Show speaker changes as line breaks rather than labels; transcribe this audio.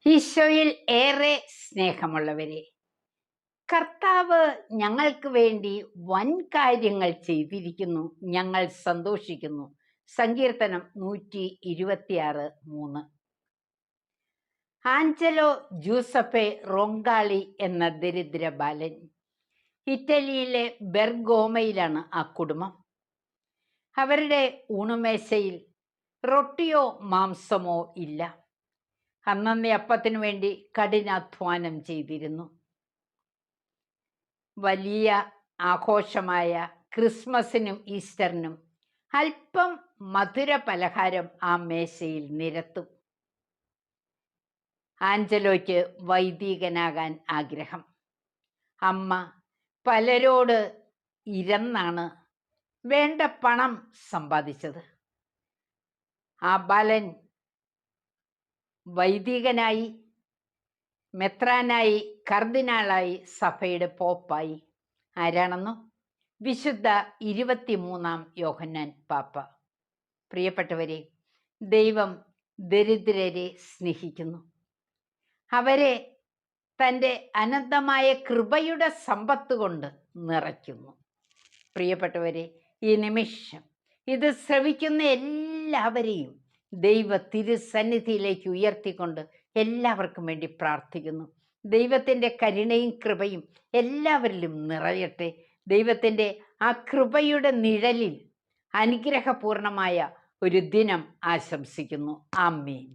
ഈശോയിൽ ഏറെ സ്നേഹമുള്ളവരെ, കർത്താവ് ഞങ്ങൾക്ക് വേണ്ടി വൻ കാര്യങ്ങൾ ചെയ്തിരിക്കുന്നു. ഞങ്ങൾ സന്തോഷിക്കുന്നു. സങ്കീർത്തനം 126:3. ആഞ്ചലോ ജൂസഫെ റൊങ്കാളി എന്ന ദരിദ്ര ബാലൻ. ഇറ്റലിയിലെ ബെർഗോമയിലാണ് ആ കുടുംബം. അവരുടെ ഊണുമേശയിൽ റൊട്ടിയോ മാംസമോ ഇല്ല. അന്നന്ന് അപ്പത്തിനു വേണ്ടി കഠിനാധ്വാനം ചെയ്തിരുന്നു. വലിയ ആഘോഷമായ ക്രിസ്മസിനും ഈസ്റ്ററിനും അല്പം മധുര പലഹാരം ആ മേശയിൽ നിരത്തും. ആഞ്ചലോയ്ക്ക് വൈദികനാകാൻ ആഗ്രഹം. അമ്മ പലരോട് ഇരന്നാണ് വേണ്ട പണം സമ്പാദിച്ചത്. ആ ബാലൻ വൈദികനായി, മെത്രാനായി, കർദിനാളായി, സഭയുടെ പോപ്പായി. ആരാണെന്നോ? വിശുദ്ധ 23-ാം യോഹന്നാൻ പാപ്പ. പ്രിയപ്പെട്ടവരെ, ദൈവം ദരിദ്രരെ സ്നേഹിക്കുന്നു. അവരെ തൻ്റെ അനന്തമായ കൃപയുടെ സമ്പത്ത് കൊണ്ട് നിറയ്ക്കുന്നു. പ്രിയപ്പെട്ടവരെ, ഈ നിമിഷം ഇത് ശ്രവിക്കുന്ന എല്ലാവരെയും ദൈവ തിരുസന്നിധിയിലേക്ക് ഉയർത്തിക്കൊണ്ട് എല്ലാവർക്കും വേണ്ടി പ്രാർത്ഥിക്കുന്നു. ദൈവത്തിൻ്റെ കരുണയും കൃപയും എല്ലാവരിലും നിറയട്ടെ. ദൈവത്തിൻ്റെ ആ കൃപയുടെ നിഴലിൽ അനുഗ്രഹപൂർണമായ ഒരു ദിനം ആശംസിക്കുന്നു. ആമേൻ.